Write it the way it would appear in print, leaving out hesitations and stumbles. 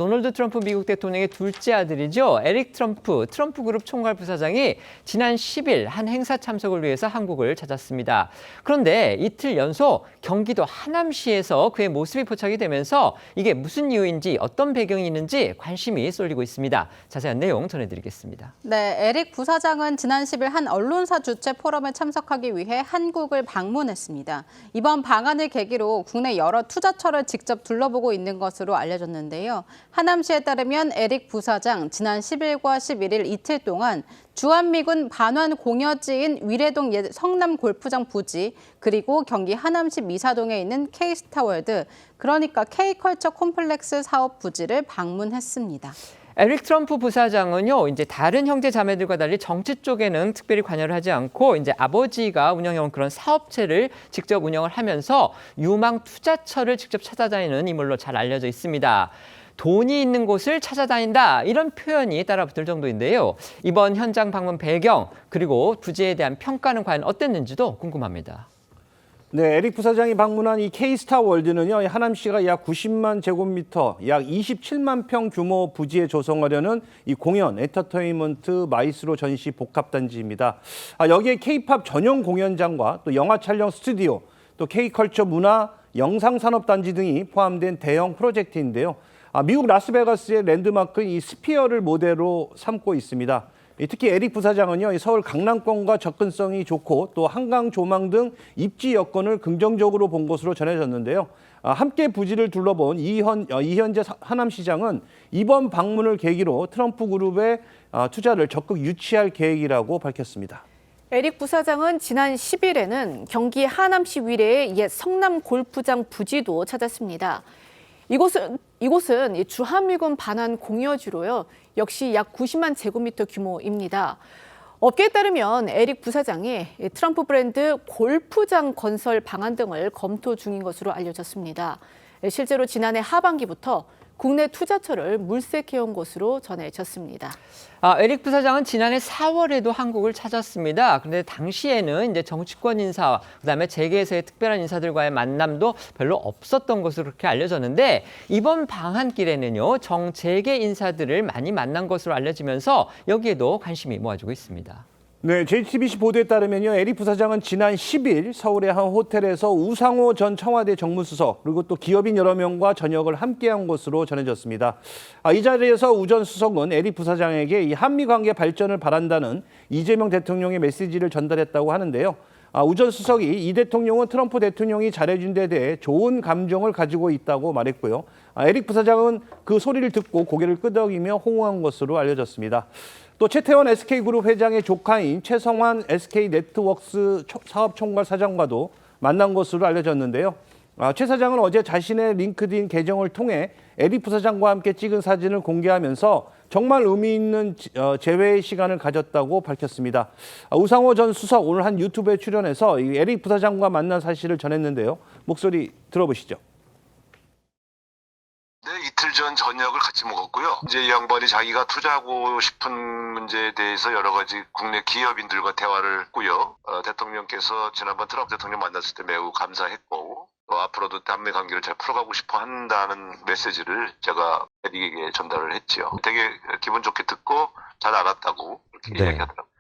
도널드 트럼프 미국 대통령의 둘째 아들이죠. 에릭 트럼프, 트럼프 그룹 총괄 부사장이 지난 10일 한 행사 참석을 위해서 한국을 찾았습니다. 그런데 이틀 연속 경기도 하남시에서 그의 모습이 포착이 되면서 이게 무슨 이유인지 어떤 배경이 있는지 관심이 쏠리고 있습니다. 자세한 내용 전해드리겠습니다. 네, 에릭 부사장은 지난 10일 한 언론사 주최 포럼에 참석하기 위해 한국을 방문했습니다. 이번 방한을 계기로 국내 여러 투자처를 직접 둘러보고 있는 것으로 알려졌는데요. 하남시에 따르면 에릭 부사장 지난 10일과 11일 이틀 동안 주한미군 반환 공여지인 위례동 성남 골프장 부지, 그리고 경기 하남시 미사동에 있는 K스타월드, 그러니까 K컬처 콤플렉스 사업 부지를 방문했습니다. 에릭 트럼프 부사장은요, 이제 다른 형제 자매들과 달리 정치 쪽에는 특별히 관여를 하지 않고 이제 아버지가 운영해온 그런 사업체를 직접 운영을 하면서 유망 투자처를 직접 찾아다니는 인물로 잘 알려져 있습니다. 돈이 있는 곳을 찾아다닌다, 이런 표현이 따라붙을 정도인데요. 이번 현장 방문 배경 그리고 부지에 대한 평가는 과연 어땠는지도 궁금합니다. 네, 에릭 부사장이 방문한 이 K스타월드는요, 하남시가 약 90만 제곱미터, 약 27만 평 규모 부지에 조성하려는 이 공연, 엔터테인먼트, 마이스로 전시 복합단지입니다. 여기에 K-팝 전용 공연장과 또 영화 촬영 스튜디오, 또 K컬처 문화, 영상산업단지 등이 포함된 대형 프로젝트인데요. 미국 라스베가스의 랜드마크인 이 스피어를 모델로 삼고 있습니다. 특히 에릭 부사장은요, 서울 강남권과 접근성이 좋고 또 한강 조망 등 입지 여건을 긍정적으로 본 것으로 전해졌는데요. 함께 부지를 둘러본 이현재 하남시장은 이번 방문을 계기로 트럼프 그룹의 투자를 적극 유치할 계획이라고 밝혔습니다. 에릭 부사장은 지난 10일에는 경기 하남시 위례의 옛 성남 골프장 부지도 찾았습니다. 이곳은 주한미군 반환 공여지로요. 역시 약 90만 제곱미터 규모입니다. 업계에 따르면 에릭 부사장이 트럼프 브랜드 골프장 건설 방안 등을 검토 중인 것으로 알려졌습니다. 실제로 지난해 하반기부터 국내 투자처를 물색해온 것으로 전해졌습니다. 에릭 부사장은 지난해 4월에도 한국을 찾았습니다. 그런데 당시에는 이제 정치권 인사와 그다음에 재계에서의 특별한 인사들과의 만남도 별로 없었던 것으로 그렇게 알려졌는데, 이번 방한길에는요, 정재계 인사들을 많이 만난 것으로 알려지면서 여기에도 관심이 모아지고 있습니다. 네, JTBC 보도에 따르면요, 에릭 부사장은 지난 10일 서울의 한 호텔에서 우상호 전 청와대 정무수석 그리고 또 기업인 여러 명과 저녁을 함께한 것으로 전해졌습니다. 이 자리에서 우 전 수석은 에릭 부사장에게 이 한미 관계 발전을 바란다는 이재명 대통령의 메시지를 전달했다고 하는데요. 우 전 수석이 이 대통령은 트럼프 대통령이 잘해준 데 대해 좋은 감정을 가지고 있다고 말했고요. 에릭 부사장은 그 소리를 듣고 고개를 끄덕이며 호응한 것으로 알려졌습니다. 또 최태원 SK그룹 회장의 조카인 최성환 SK네트워크스 사업총괄 사장과도 만난 것으로 알려졌는데요. 최 사장은 어제 자신의 링크드인 계정을 통해 에릭 부사장과 함께 찍은 사진을 공개하면서 정말 의미 있는 재회의 시간을 가졌다고 밝혔습니다. 우상호 전 수석 오늘 한 유튜브에 출연해서 에릭 부사장과 만난 사실을 전했는데요. 목소리 들어보시죠. 네, 이틀 전 저녁을 같이 먹었고요. 이제 이 양반이 자기가 투자하고 싶은 문제에 대해서 여러 가지 국내 기업인들과 대화를 했고요. 대통령께서 지난번 트럼프 대통령 만났을 때 매우 감사했고, 또 앞으로도 한미 관계를 잘 풀어가고 싶어 한다는 메시지를 제가 에릭에게 전달을 했죠. 되게 기분 좋게 듣고 잘 알았다고 그렇게 이야기하더라고요.